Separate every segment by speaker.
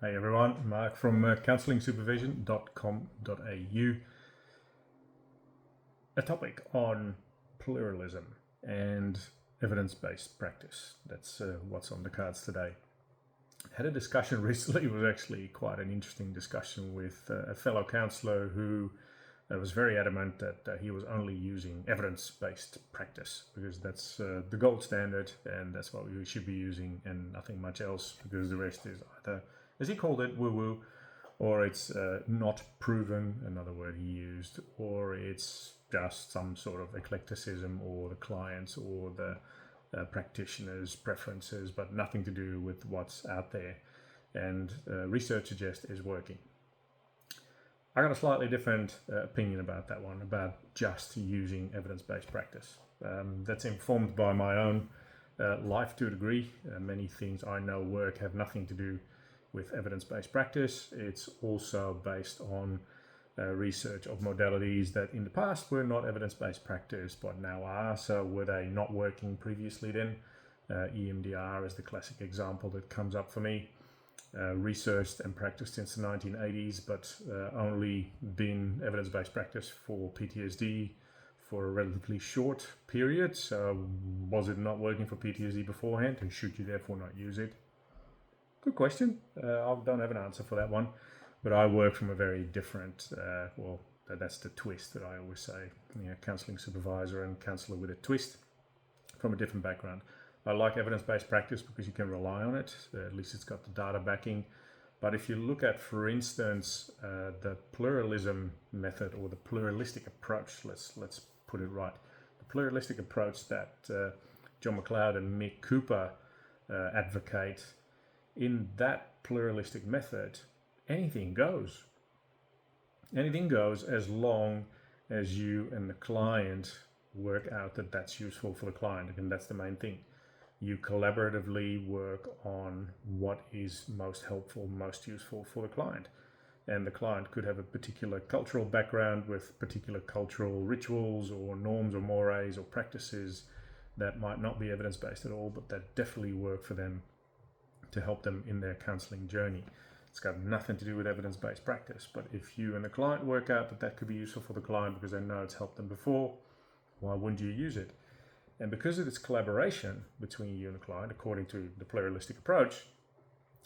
Speaker 1: Hey everyone, Mark from counsellingsupervision.com.au. A topic on pluralism and evidence-based practice. That's what's on the cards today. Had a discussion recently. It was actually quite an interesting discussion with a fellow counsellor who was very adamant that he was only using evidence-based practice because that's the gold standard and that's what we should be using and nothing much else, because the rest is either, as he called it, woo-woo, or it's not proven, another word he used, or it's just some sort of eclecticism or the clients or the practitioners' preferences, but nothing to do with what's out there. And research suggests is working. I got a slightly different opinion about that one, about just using evidence-based practice. That's informed by my own life to a degree. Many things I know work have nothing to do with evidence-based practice. It's also based on research of modalities that in the past were not evidence-based practice but now are. So were they not working previously then? EMDR is the classic example that comes up for me. Researched and practiced since the 1980s, but only been evidence-based practice for PTSD for a relatively short period. So was it not working for PTSD beforehand, and should you therefore not use it? Good question. I don't have an answer for that one, but I work from a very different, that's the twist that I always say, counselling supervisor and counsellor with a twist, from a different background. I like evidence-based practice because you can rely on it. At least it's got the data backing. But if you look at, for instance, the pluralism method or the pluralistic approach, let's put it right. The pluralistic approach that John McLeod and Mick advocate, in that pluralistic method, anything goes. Anything goes as long as you and the client work out that that's useful for the client, and that's the main thing. You collaboratively work on what is most helpful, most useful for the client. And the client could have a particular cultural background with particular cultural rituals or norms or mores or practices that might not be evidence-based at all, but that definitely work for them to help them in their counseling journey. It's got nothing to do with evidence-based practice, but if you and the client work out that that could be useful for the client because they know it's helped them before, why wouldn't you use it? And because of this collaboration between you and the client, according to the pluralistic approach,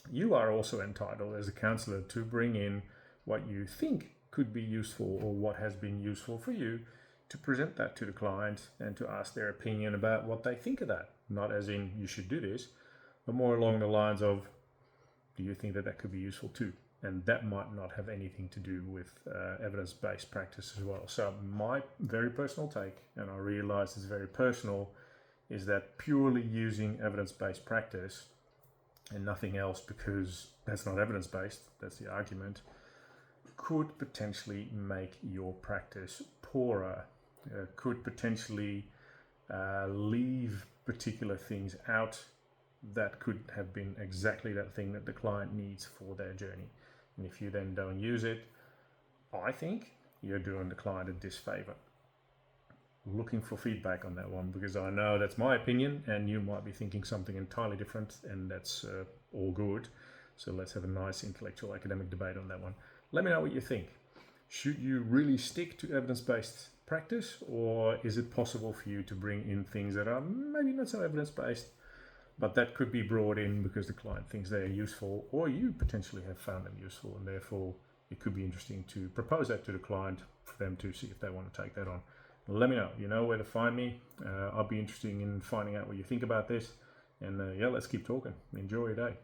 Speaker 1: you are also entitled as a counsellor to bring in what you think could be useful or what has been useful for you, to present that to the client and to ask their opinion about what they think of that. Not as in you should do this, but more along the lines of, do you think that that could be useful too? And that might not have anything to do with evidence-based practice as well. So my very personal take, and I realize it's very personal, is that purely using evidence-based practice and nothing else, because that's not evidence-based, that's the argument, could potentially make your practice poorer, could potentially leave particular things out that could have been exactly that thing that the client needs for their journey. And if you then don't use it, I think you're doing the client a disfavor. Looking for feedback on that one, because I know that's my opinion and you might be thinking something entirely different, and that's all good. So let's have a nice intellectual academic debate on that one. Let me know what you think. Should you really stick to evidence-based practice, or is it possible for you to bring in things that are maybe not so evidence-based, but that could be brought in because the client thinks they are useful, or you potentially have found them useful, and therefore it could be interesting to propose that to the client for them to see if they want to take that on. Let me know. You know where to find me. I'll be interested in finding out what you think about this. And let's keep talking. Enjoy your day.